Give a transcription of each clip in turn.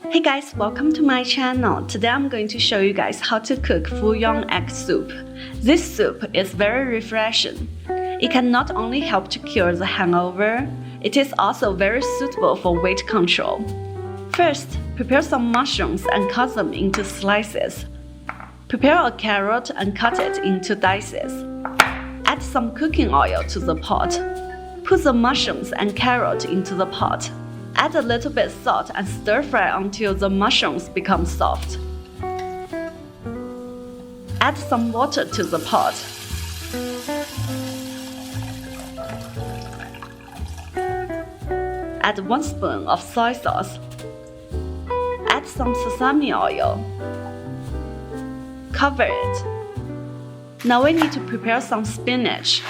Hey guys, welcome to my channel. Today I'm going to show you guys how to cook bouillon egg soup. This soup is very refreshing. It can not only help to cure the hangover, it is also very suitable for weight control. First, prepare some mushrooms and cut them into slices. Prepare a carrot and cut it into dices. Add some cooking oil to the pot. Put the mushrooms and carrot into the pot. Add a little bit salt and stir fry until the mushrooms become soft. Add some water to the pot. Add 1 spoon of soy sauce. Add some sesame oil. Cover it. Now we need to prepare some spinach.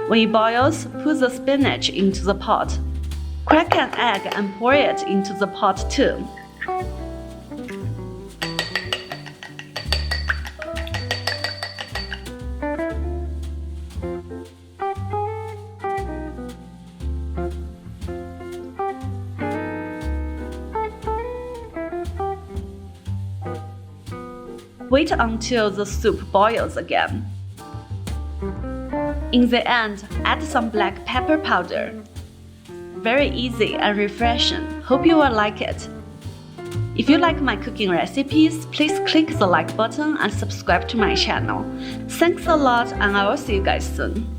When it boils, put the spinach into the pot. Crack an egg and pour it into the pot too. Wait until the soup boils again. In the end, add some black pepper powder. Very easy and refreshing. Hope you will like it. If you like my cooking recipes, please click the like button and subscribe to my channel. Thanks a lot, and I will see you guys soon.